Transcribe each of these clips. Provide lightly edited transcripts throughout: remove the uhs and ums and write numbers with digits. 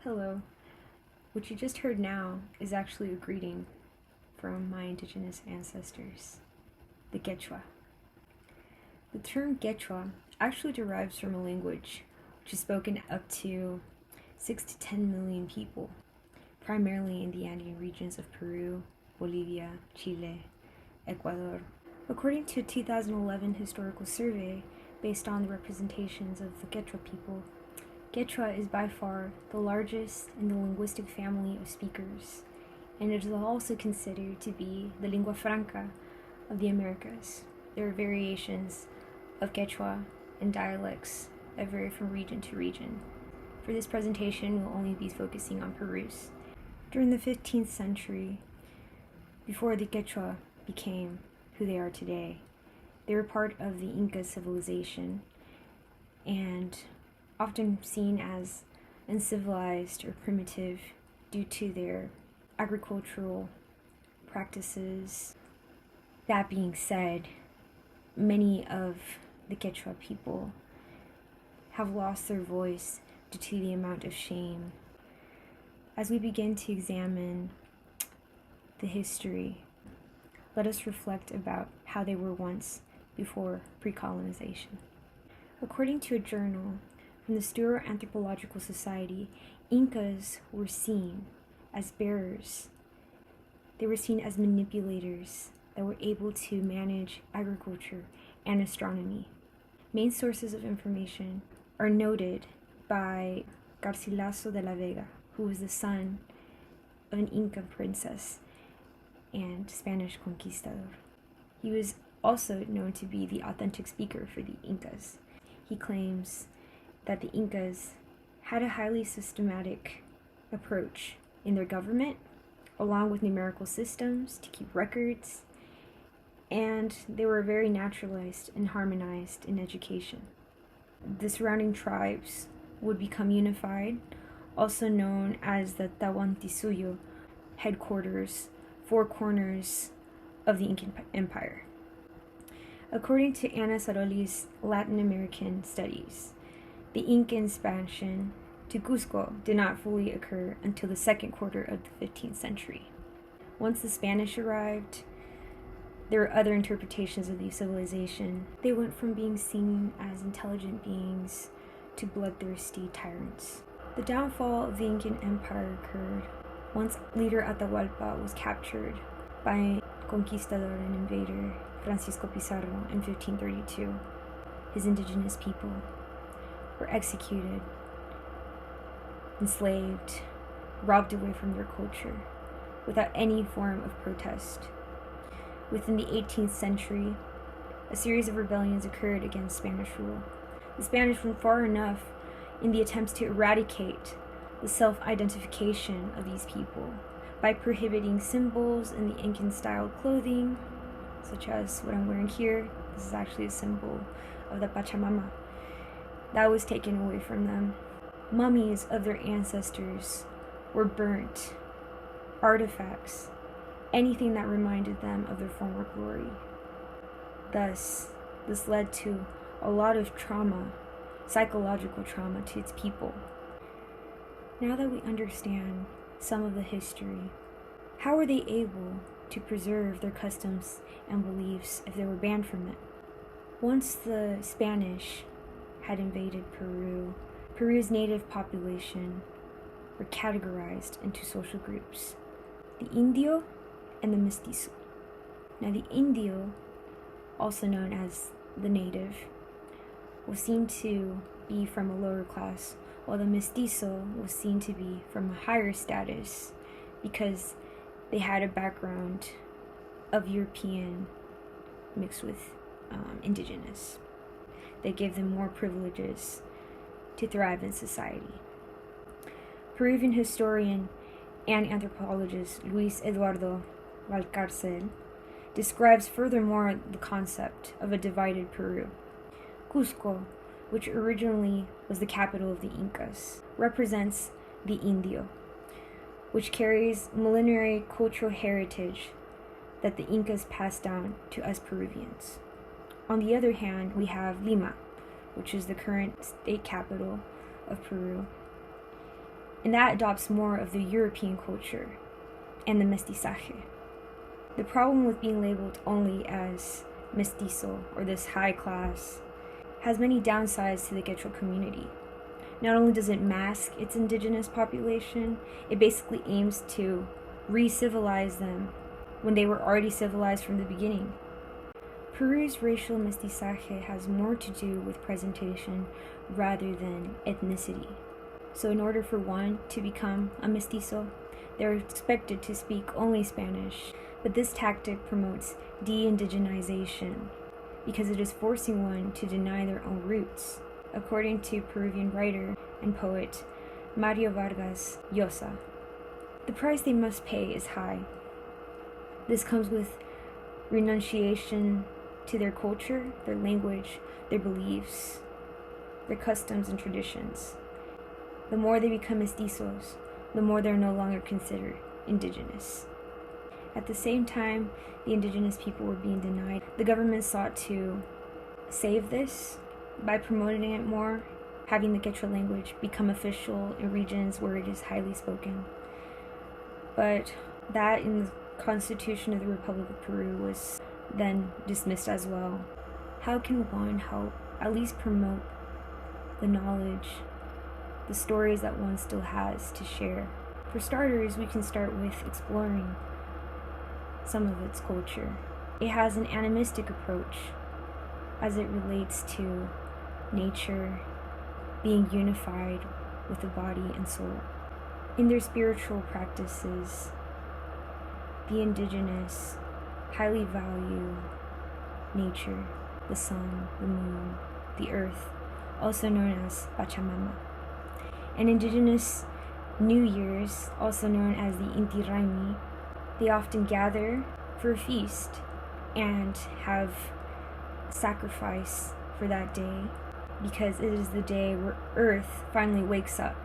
Hello. What you just heard now is actually a greeting from my indigenous ancestors, the Quechua. The term Quechua actually derives from a language which is spoken up to 6 to 10 million people, primarily in the Andean regions of Peru, Bolivia, Chile, Ecuador. According to a 2011 historical survey based on the representations of the Quechua people, Quechua is by far the largest in the linguistic family of speakers, and it is also considered to be the lingua franca of the Americas. There are variations of Quechua and dialects that vary from region to region. For this presentation, we'll only be focusing on Peru's. During the 15th century, before the Quechua became who they are today, they were part of the Inca civilization and often seen as uncivilized or primitive due to their agricultural practices. That being said, many of the Quechua people have lost their voice due to the amount of shame. As we begin to examine the history, let us reflect about how they were once before pre-colonization. According to a journal from the Stewart Anthropological Society, Incas were seen as bearers. They were seen as manipulators that were able to manage agriculture and astronomy. Main sources of information are noted by Garcilaso de la Vega, who was the son of an Inca princess and Spanish conquistador. He was also known to be the authentic speaker for the Incas. He claims that the Incas had a highly systematic approach in their government, along with numerical systems to keep records, and they were very naturalized and harmonized in education. The surrounding tribes would become unified, also known as the Tahuantinsuyo headquarters, four corners of the Incan Empire. According to Ana Saroli's Latin American Studies, the Inca expansion to Cusco did not fully occur until the second quarter of the 15th century. Once the Spanish arrived, there were other interpretations of the civilization. They went from being seen as intelligent beings to bloodthirsty tyrants. The downfall of the Incan Empire occurred once leader Atahualpa was captured by conquistador and invader Francisco Pizarro in 1532. His indigenous people were executed, enslaved, robbed away from their culture, without any form of protest. Within the 18th century, a series of rebellions occurred against Spanish rule. The Spanish went far enough in the attempts to eradicate the self-identification of these people by prohibiting symbols in the Incan-style clothing, such as what I'm wearing here. This is actually a symbol of the Pachamama. That was taken away from them. Mummies of their ancestors were burnt. Artifacts, anything that reminded them of their former glory. Thus, this led to a lot of trauma, psychological trauma to its people. Now that we understand some of the history, how were they able to preserve their customs and beliefs if they were banned from it? Once the Spanish had invaded Peru, Peru's native population were categorized into social groups: the Indio and the Mestizo. Now the Indio, also known as the native, was seen to be from a lower class, while the Mestizo was seen to be from a higher status because they had a background of European mixed with Indigenous. They gave them more privileges to thrive in society. Peruvian historian and anthropologist Luis Eduardo Valcárcel describes furthermore the concept of a divided Peru. Cusco, which originally was the capital of the Incas, represents the Indio, which carries millenary cultural heritage that the Incas passed down to us Peruvians. On the other hand, we have Lima, which is the current state capital of Peru. And that adopts more of the European culture and the mestizaje. The problem with being labeled only as mestizo, or this high class, has many downsides to the Quechua community. Not only does it mask its indigenous population, it basically aims to re-civilize them when they were already civilized from the beginning. Peru's racial mestizaje has more to do with presentation rather than ethnicity. So in order for one to become a mestizo, they're expected to speak only Spanish. But this tactic promotes de-indigenization because it is forcing one to deny their own roots, according to Peruvian writer and poet Mario Vargas Llosa. The price they must pay is high. This comes with renunciation to their culture, their language, their beliefs, their customs and traditions. The more they become mestizos, the more they're no longer considered indigenous. At the same time, the indigenous people were being denied. The government sought to save this by promoting it more, having the Quechua language become official in regions where it is highly spoken. But that in the Constitution of the Republic of Peru was then dismissed as well. How can one help at least promote the knowledge, the stories that one still has to share? For starters, we can start with exploring some of its culture. It has an animistic approach as it relates to nature being unified with the body and soul. In their spiritual practices, the indigenous highly value nature, the sun, the moon, the earth, also known as Pachamama. And indigenous New Year's, also known as the Inti Raymi, they often gather for a feast and have sacrifice for that day because it is the day where Earth finally wakes up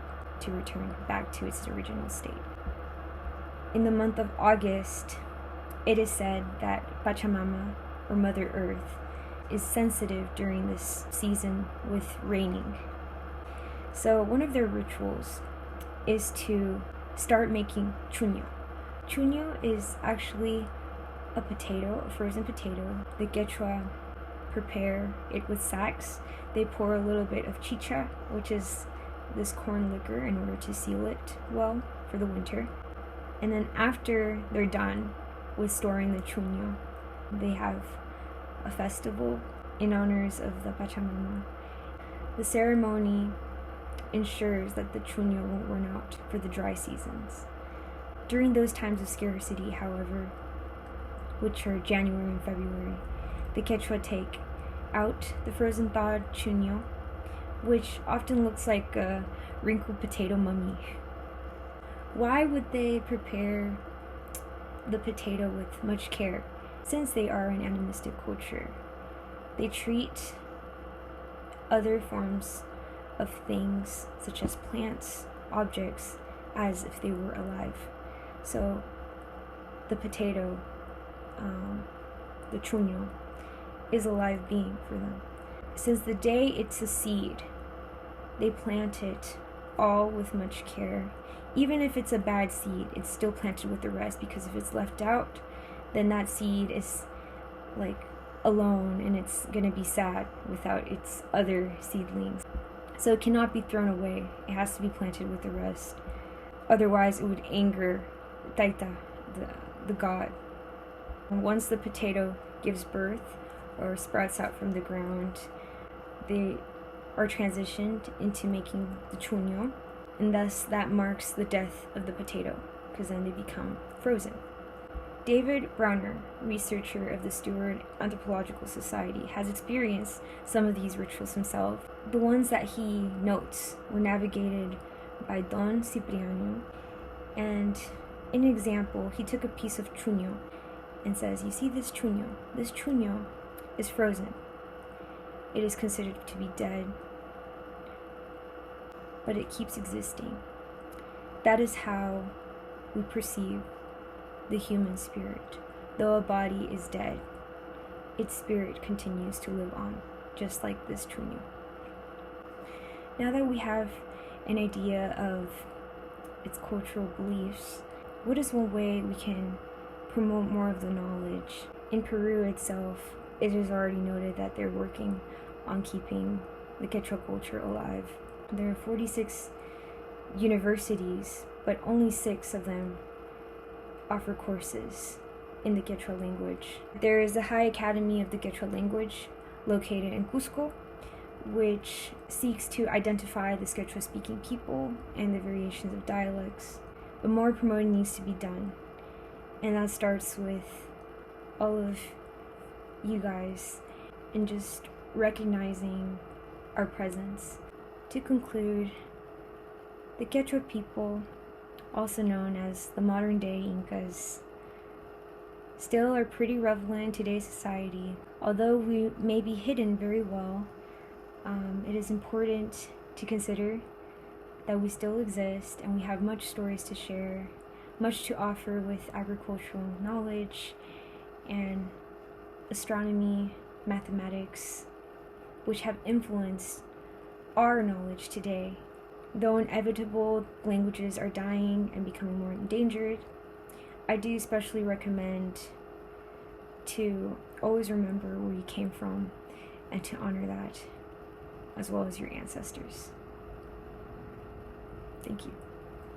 to return back to its original state. In the month of August, it is said that Pachamama, or Mother Earth, is sensitive during this season with raining. So one of their rituals is to start making chuño. Chuño is actually a potato, a frozen potato. The Quechua prepare it with sacks. They pour a little bit of chicha, which is this corn liquor, in order to seal it well for the winter. And then after they're done with storing the chuño, they have a festival in honors of the Pachamama. The ceremony ensures that the chuño won't run out for the dry seasons. During those times of scarcity, however, which are January and February, the Quechua take out the frozen thawed chuño, which often looks like a wrinkled potato mummy. Why would they prepare the potato with much care? Since they are an animistic culture, they treat other forms of things, such as plants, objects, as if they were alive. So the potato, the chuño, is a live being for them. Since the day it's a seed, they plant it all with much care. Even if it's a bad seed, it's still planted with the rest, because if it's left out, then that seed is like alone and it's gonna be sad without its other seedlings. So it cannot be thrown away. It has to be planted with the rest. Otherwise, it would anger Taita, the god. And once the potato gives birth or sprouts out from the ground, they are transitioned into making the chuño, and thus that marks the death of the potato, because then they become frozen. David Browner, researcher of the Stewart Anthropological Society, has experienced some of these rituals himself. The ones that he notes were navigated by Don Cipriano, and in an example, he took a piece of chuño and says, "You see this chuño? This chuño is frozen. It is considered to be dead, but it keeps existing." That is how we perceive the human spirit. Though a body is dead, its spirit continues to live on, just like this chuño. Now that we have an idea of its cultural beliefs, what is one way we can promote more of the knowledge? In Peru itself, it is already noted that they're working on keeping the Quechua culture alive. There are 46 universities, but only 6 of them offer courses in the Quechua language. There is the High Academy of the Quechua language located in Cusco, which seeks to identify the Quechua-speaking people and the variations of dialects. But more promoting needs to be done, and that starts with all of you guys and just recognizing our presence. To conclude, the Quechua people, also known as the modern-day Incas, still are pretty relevant in today's society. Although we may be hidden very well, it is important to consider that we still exist and we have much stories to share, much to offer with agricultural knowledge and astronomy, mathematics, which have influenced our knowledge today. Though inevitable languages are dying and becoming more endangered, I do especially recommend to always remember where you came from and to honor that, as well as your ancestors. Thank you.